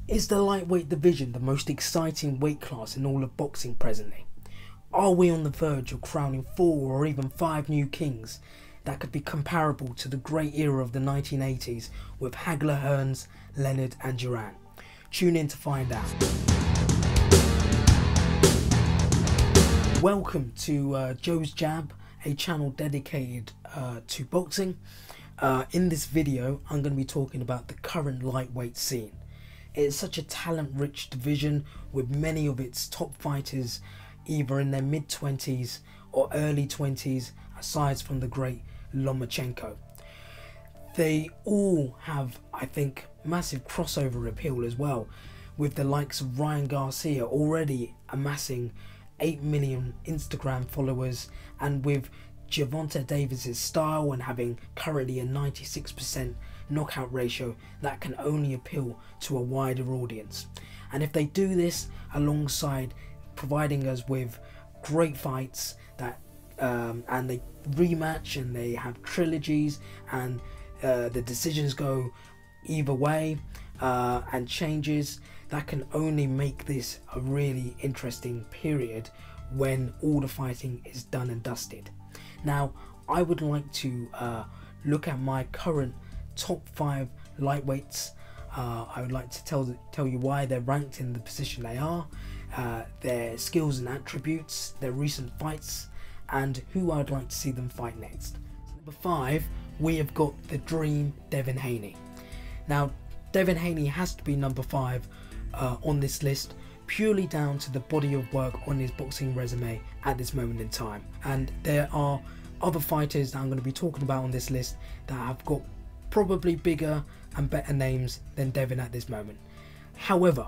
Is the lightweight division the most exciting weight class in all of boxing presently? Are we on the verge of crowning 4 or even 5 new kings that could be comparable to the great era of the 1980s with Hagler, Hearns, Leonard and Duran? Tune in to find out. Welcome to Joe's Jab, a channel dedicated to boxing. In this video I'm going to be talking about the current lightweight scene. It's such a talent-rich division with many of its top fighters either in their mid-20s or early 20s, aside from the great Lomachenko. They all have, I think, massive crossover appeal as well, with the likes of Ryan Garcia already amassing 8 million Instagram followers, and with Javonte Davis's style and having currently a 96% knockout ratio that can only appeal to a wider audience. And if they do this alongside providing us with great fights that and they rematch and they have trilogies and the decisions go either way and changes, that can only make this a really interesting period when all the fighting is done and dusted. Now, I would like to look at my current top 5 lightweights. I would like to tell you why they're ranked in the position they are, their skills and attributes, their recent fights, and who I'd like to see them fight next. Number 5, we have got the Dream Devin Haney. Now, Devin Haney has to be number 5 on this list, purely down to the body of work on his boxing resume at this moment in time. And there are other fighters that I'm going to be talking about on this list that have got probably bigger and better names than Devin at this moment. However,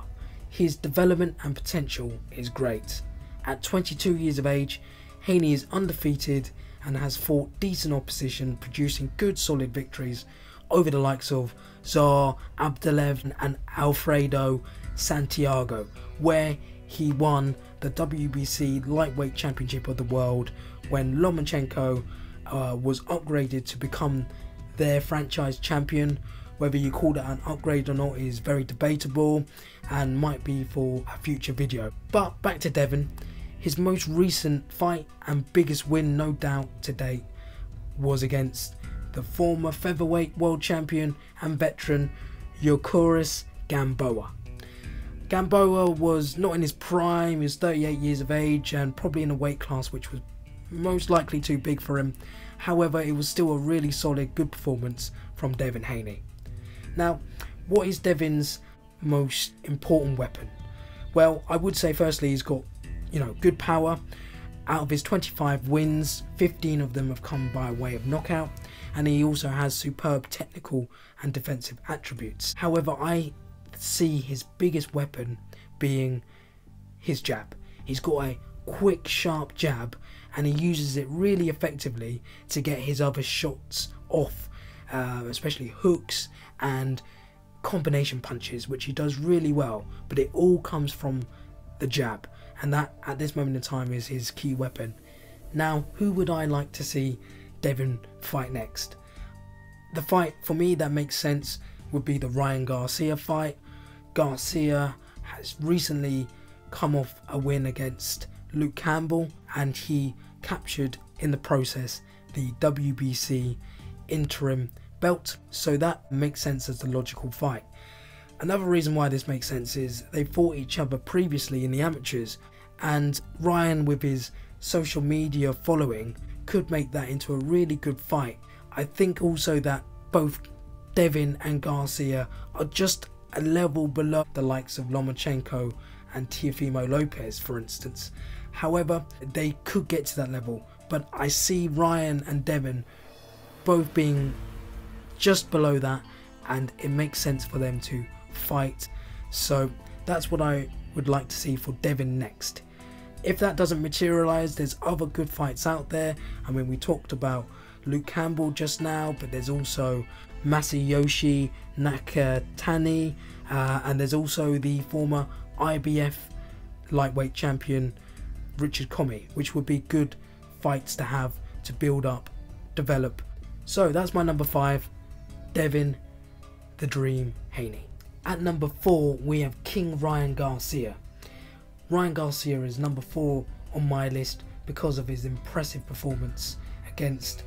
his development and potential is great. At 22 years of age, Haney is undefeated and has fought decent opposition, producing good solid victories over the likes of Tsar Abdullev and Alfredo Santiago, where he won the WBC Lightweight Championship of the World when Lomachenko was upgraded to become their franchise champion. Whether you call that an upgrade or not is very debatable and might be for a future video. But back to Devin. His most recent fight and biggest win, no doubt to date, was against the former featherweight world champion and veteran Yuriorkis Gamboa. Gamboa was not in his prime, he was 38 years of age and probably in a weight class which was most likely too big for him. However, it was still a really solid, good performance from Devin Haney. Now, what is Devin's most important weapon? Well, I would say firstly he's got, good power. Out of his 25 wins, 15 of them have come by way of knockout, and he also has superb technical and defensive attributes. However, I see his biggest weapon being his jab. He's got a quick, sharp jab, and he uses it really effectively to get his other shots off, especially hooks and combination punches, which he does really well, but it all comes from the jab, and that at this moment in time is his key weapon. Now, who would I like to see Devin fight next? The fight for me that makes sense would be the Ryan Garcia fight. Garcia has recently come off a win against Luke Campbell, and he captured in the process the WBC interim belt, so that makes sense as the logical fight. Another reason why this makes sense is they fought each other previously in the amateurs, and Ryan, with his social media following, could make that into a really good fight. I think also that both Devin and Garcia are just a level below the likes of Lomachenko and Vasiliy Lopez, for instance. However, they could get to that level, but I see Ryan and Devin both being just below that, and it makes sense for them to fight. So that's what I would like to see for Devin next. If that doesn't materialize, there's other good fights out there. I mean, we talked about Luke Campbell just now, but there's also Masayoshi Nakatani, and there's also the former IBF lightweight champion Richard Commey, which would be good fights to have to build up, develop. So that's my number 5, Devin the Dream Haney. At number 4, we have King Ryan Garcia. Ryan Garcia is number 4 on my list because of his impressive performance against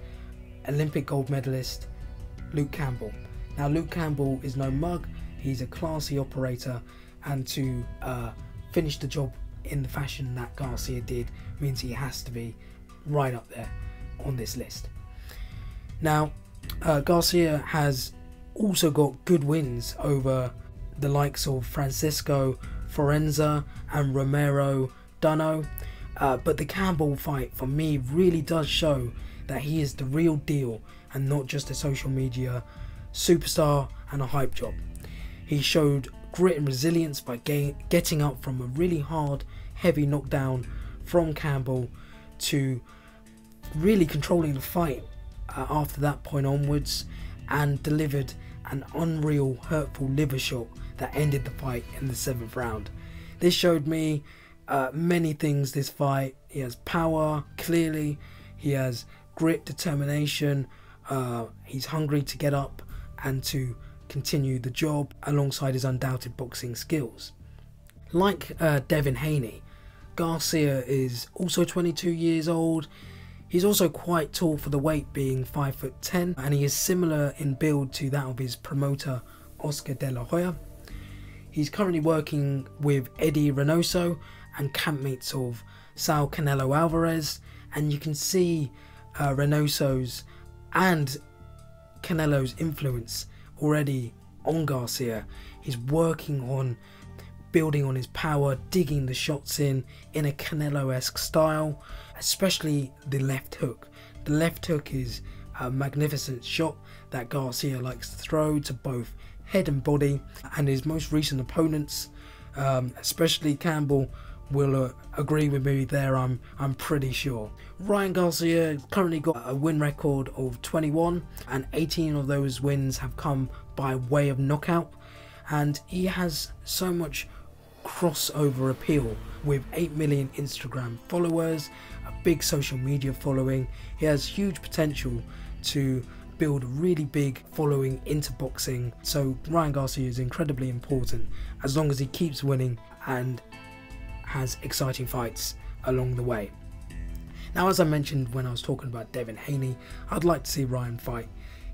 Olympic gold medalist Luke Campbell. Now, Luke Campbell is no mug, he's a classy operator, and to finish the job in the fashion that Garcia did means he has to be right up there on this list. Now, Garcia has also got good wins over the likes of Francisco Forenza and Romero Dunno, but the Campbell fight for me really does show that he is the real deal and not just a social media superstar and a hype job. He showed grit and resilience by getting up from a really hard, heavy knockdown from Campbell to really controlling the fight after that point onwards, and delivered an unreal, hurtful liver shot that ended the fight in the 7th round. This showed me many things this fight. He has power, clearly. He has grit, determination. He's hungry to get up and to continue the job alongside his undoubted boxing skills. Like Devin Haney, Garcia is also 22 years old. He's also quite tall for the weight, being 5'10", and he is similar in build to that of his promoter Oscar De La Hoya. He's currently working with Eddie Reynoso and campmates of Saul Canelo Alvarez, and you can see Reynoso's and Canelo's influence already on Garcia. He's working on building on his power, digging the shots in a Canelo-esque style, especially the left hook. The left hook is a magnificent shot that Garcia likes to throw to both head and body, and his most recent opponents, especially Campbell, will agree with me there, I'm pretty sure. Ryan Garcia currently got a win record of 21, and 18 of those wins have come by way of knockout, and he has so much crossover appeal with 8 million Instagram followers, a big social media following. He has huge potential to build a really big following into boxing, so Ryan Garcia is incredibly important as long as he keeps winning and has exciting fights along the way. Now, as I mentioned when I was talking about Devin Haney, I'd like to see Ryan fight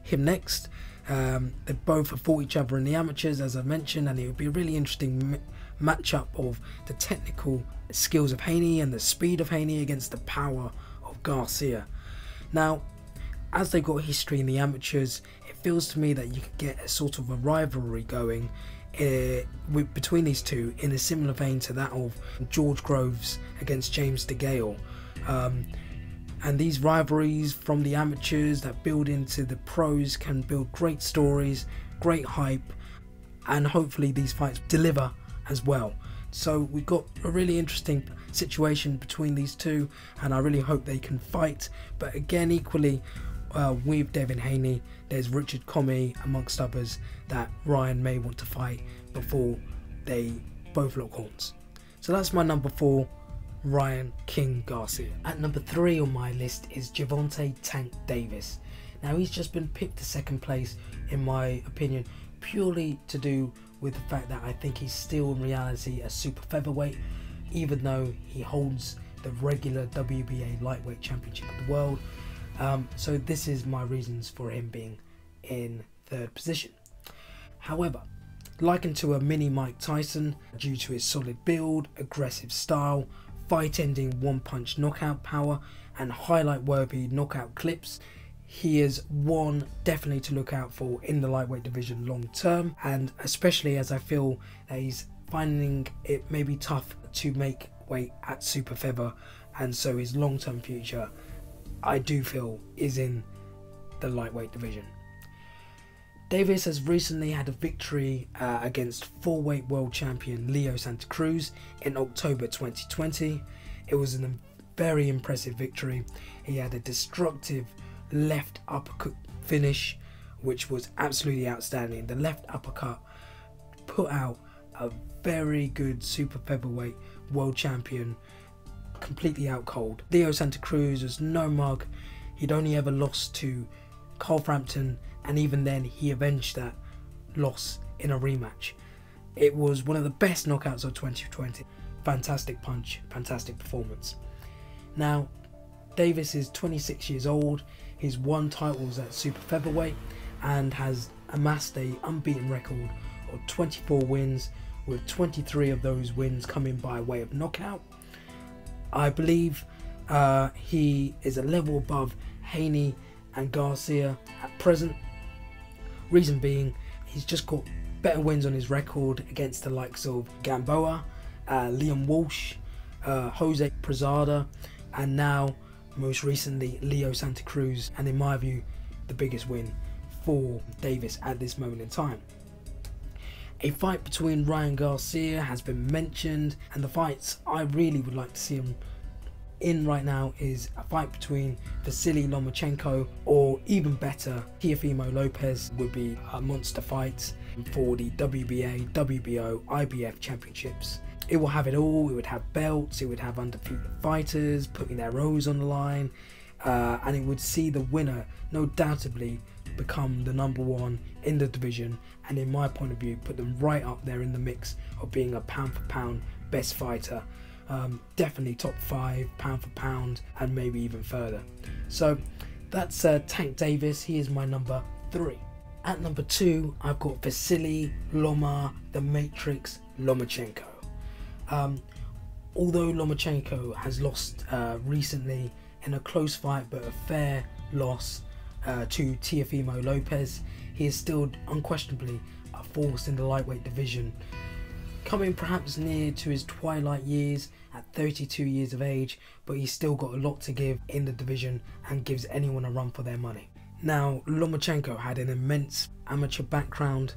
him next. They both have fought each other in the amateurs, as I mentioned, and it would be a really interesting matchup of the technical skills of Haney and the speed of Haney against the power of Garcia. Now, as they've got history in the amateurs, it feels to me that you could get a sort of a rivalry going between these two, in a similar vein to that of George Groves against James DeGale. And these rivalries from the amateurs that build into the pros can build great stories, great hype, and hopefully these fights deliver as well. So we've got a really interesting situation between these two, and I really hope they can fight. But again, equally with Devin Haney, there's Richard Comey amongst others that Ryan may want to fight before they both lock horns. So that's my number 4, Ryan King Garcia. At number 3 on my list is Javonte Tank Davis. Now, he's just been picked to second place, in my opinion, purely to do with the fact that I think he's still in reality a super featherweight, even though he holds the regular WBA lightweight championship of the world. So this is my reasons for him being in 3rd position. However, likened to a mini Mike Tyson due to his solid build, aggressive style, fight-ending one-punch knockout power, and highlight-worthy knockout clips, he is one definitely to look out for in the lightweight division long term, and especially as I feel that he's finding it maybe tough to make weight at super feather, and so his long-term future I do feel is in the lightweight division. Davis has recently had a victory against 4-weight world champion Leo Santa Cruz in October 2020. It was a very impressive victory. He had a destructive left uppercut finish, which was absolutely outstanding. The left uppercut put out a very good super featherweight world champion completely out cold. Leo Santa Cruz was no mug. He'd only ever lost to Carl Frampton, and even then he avenged that loss in a rematch. It was one of the best knockouts of 2020. Fantastic punch, fantastic performance. Now, Davis is 26 years old. He's won titles at super featherweight and has amassed a unbeaten record of 24 wins, with 23 of those wins coming by way of knockout. I believe he is a level above Haney and Garcia at present. Reason being, he's just got better wins on his record against the likes of Gamboa, Liam Walsh, Jose Prezada, and now most recently Leo Santa Cruz, and in my view the biggest win for Davis at this moment in time. A fight between Ryan Garcia has been mentioned, and the fights I really would like to see him in right now is a fight between Vasiliy Lomachenko, or even better, Teofimo Lopez would be a monster fight for the WBA, WBO, IBF championships. It will have it all. It would have belts, it would have undefeated fighters putting their O's on the line, and it would see the winner no doubtably become the #1 in the division, and in my point of view put them right up there in the mix of being a pound for pound best fighter. Definitely top 5 pound for pound, and maybe even further. So that's Tank Davis. He is my number 3. At number 2, I've got Vasiliy the Matrix Lomachenko. Although Lomachenko has lost recently in a close fight but a fair loss to Teofimo Lopez, he is still unquestionably a force in the lightweight division. Coming perhaps near to his twilight years at 32 years of age, but he's still got a lot to give in the division and gives anyone a run for their money. Now, Lomachenko had an immense amateur background,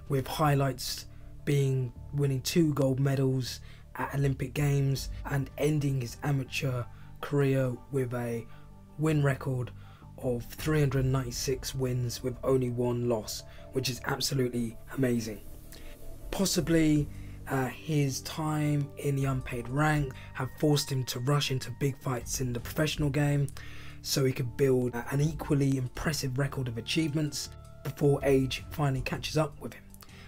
with highlights being winning 2 gold medals at Olympic Games and ending his amateur career with a win record of 396 wins with only 1 loss, which is absolutely amazing. Possibly his time in the unpaid rank have forced him to rush into big fights in the professional game, so he could build an equally impressive record of achievements before age finally catches up with him.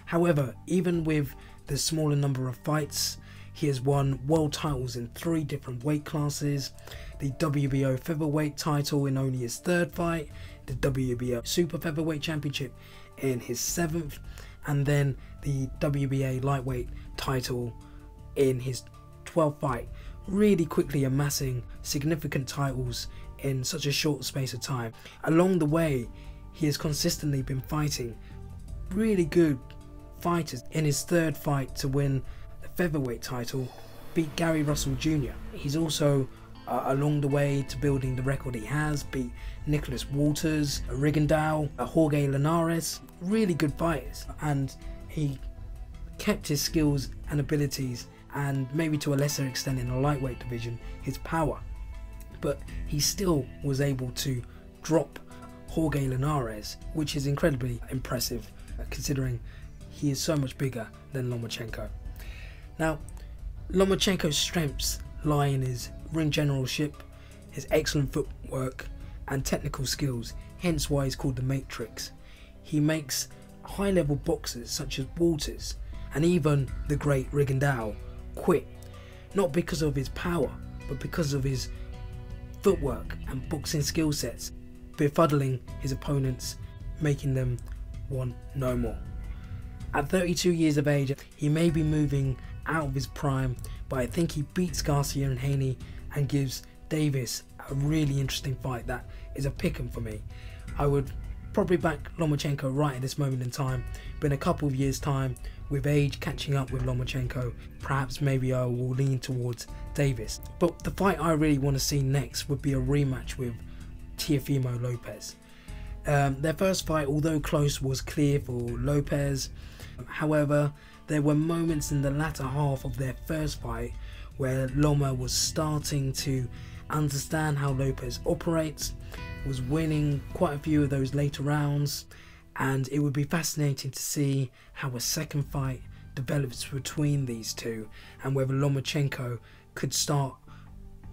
However, even with the smaller number of fights, he has won world titles in 3 different weight classes, the WBO featherweight title in only his 3rd fight, the WBO super featherweight championship in his 7th, and then the WBA lightweight title in his 12th fight, really quickly amassing significant titles in such a short space of time. Along the way, he has consistently been fighting really good fighters. In his 3rd fight to win the featherweight title, beat Gary Russell Jr. He's also along the way to building the record he has, beat Nicholas Walters, Rigondeaux, Jorge Linares, really good fighters, and he kept his skills and abilities, and maybe to a lesser extent in the lightweight division, his power, but he still was able to drop Jorge Linares, which is incredibly impressive considering he is so much bigger than Lomachenko. Now, Lomachenko's strengths lie in his ring generalship, his excellent footwork and technical skills, hence why he's called the Matrix. He makes high-level boxers such as Walters and even the great Rigondeaux quit, not because of his power, but because of his footwork and boxing skill sets, befuddling his opponents, making them want no more. At 32 years of age, he may be moving out of his prime, but I think he beats Garcia and Haney and gives Davis a really interesting fight that is a pick'em for me. I would probably back Lomachenko right at this moment in time, but in a couple of years time, with age catching up with Lomachenko, perhaps maybe I will lean towards Davis. But the fight I really want to see next would be a rematch with Teofimo Lopez. Their first fight, although close, was clear for Lopez. However, there were moments in the latter half of their first fight where Loma was starting to understand how Lopez operates, was winning quite a few of those later rounds, and it would be fascinating to see how a second fight develops between these two, and whether Lomachenko could start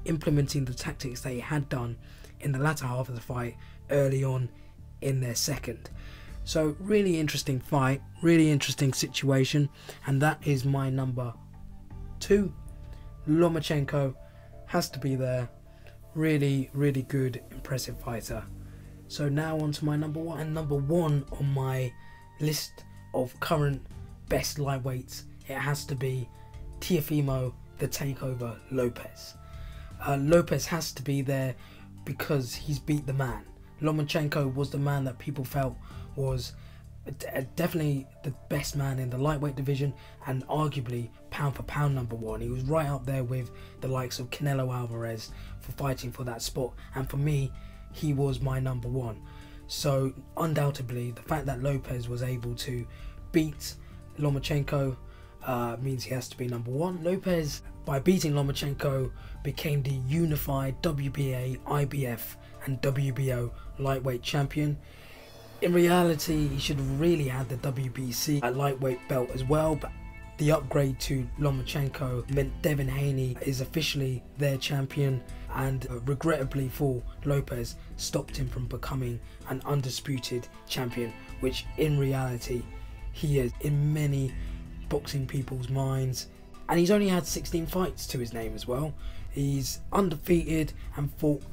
implementing the tactics that he had done in the latter half of the fight early on in their second. So really interesting fight, really interesting situation, and that is my number 2. Lomachenko has to be there. Really, really good, impressive fighter. So now on to my number 1. And number 1 on my list of current best lightweights, it has to be Teofimo the Takeover Lopez. Lopez has to be there because he's beat the man. Lomachenko was the man that people felt was definitely the best man in the lightweight division, and arguably pound for pound number 1. He was right up there with the likes of Canelo Alvarez for fighting for that spot, and for me, he was my number 1. So undoubtedly the fact that Lopez was able to beat Lomachenko means he has to be number 1. Lopez, by beating Lomachenko, became the unified WBA, IBF and WBO lightweight champion. In reality, he should have really had the WBC lightweight belt as well, but the upgrade to Lomachenko meant Devin Haney is officially their champion, and regrettably for Lopez, stopped him from becoming an undisputed champion, which in reality he is in many boxing people's minds. And he's only had 16 fights to his name as well. He's undefeated and fought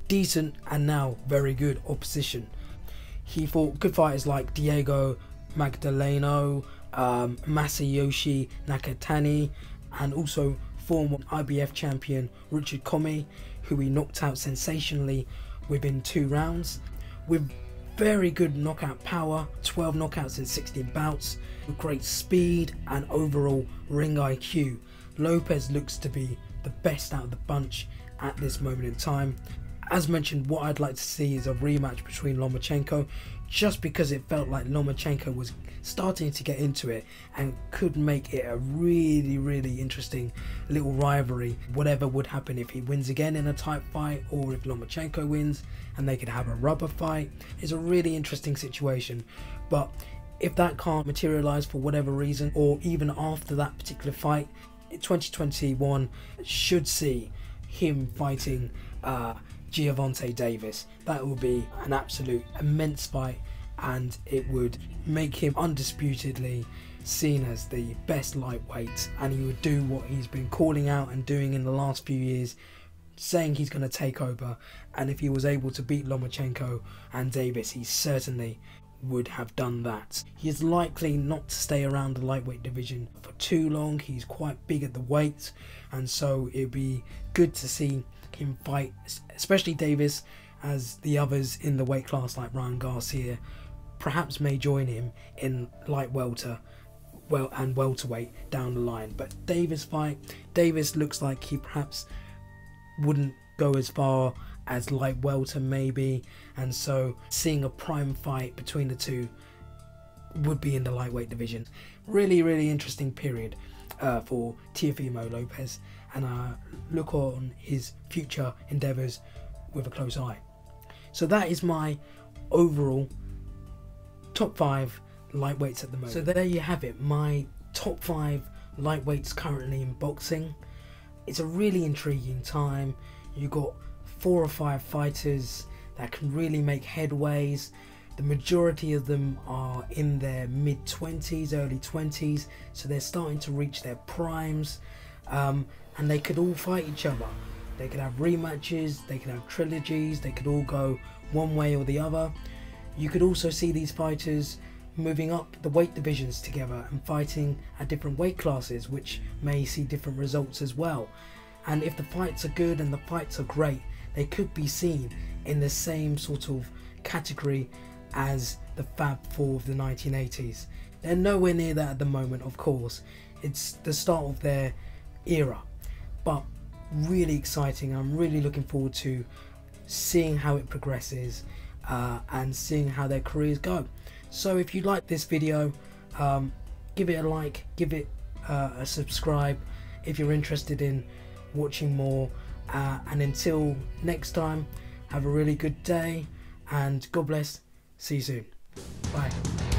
decent and now very good opposition. He fought good fighters like Diego Magdaleno, Masayoshi Nakatani, and also former IBF champion Richard Comey, who he knocked out sensationally within 2 rounds. With very good knockout power, 12 knockouts in 16 bouts, with great speed and overall ring IQ, Lopez looks to be the best out of the bunch at this moment in time. As mentioned, what I'd like to see is a rematch between Lomachenko, just because it felt like Lomachenko was starting to get into it and could make it a really, really interesting little rivalry. Whatever would happen if he wins again in a tight fight, or if Lomachenko wins and they could have a rubber fight, is a really interesting situation. But if that can't materialize for whatever reason, or even after that particular fight, 2021 should see him fighting Javonte Davis. That would be an absolute immense fight, and it would make him undisputedly seen as the best lightweight, and he would do what he's been calling out and doing in the last few years, saying he's going to take over. And if he was able to beat Lomachenko and Davis, he certainly would have done that. He is likely not to stay around the lightweight division for too long. He's quite big at the weight, and so it'd be good to see him fight, especially Davis, as the others in the weight class like Ryan Garcia perhaps may join him in light welter and welterweight down the line. But Davis looks like he perhaps wouldn't go as far as light welter maybe, and so seeing a prime fight between the two would be in the lightweight division. Really, really interesting period for Teofimo Lopez, and look on his future endeavours with a close eye. So that is my overall top 5 lightweights at the moment. So there you have it, my top 5 lightweights currently in boxing. It's a really intriguing time. You got 4 or 5 fighters that can really make headways. The majority of them are in their mid-20s, early 20s, so they're starting to reach their primes, and they could all fight each other. They could have rematches, they could have trilogies, they could all go one way or the other. You could also see these fighters moving up the weight divisions together and fighting at different weight classes, which may see different results as well. And if the fights are good and the fights are great, they could be seen in the same sort of category as the Fab Four of the 1980s. They're nowhere near that at the moment, of course. It's the start of their era, but really exciting. I'm really looking forward to seeing how it progresses and seeing how their careers go. So if you like this video, give it a like, give it a subscribe if you're interested in watching more, and until next time, have a really good day and God bless. See you soon. Bye.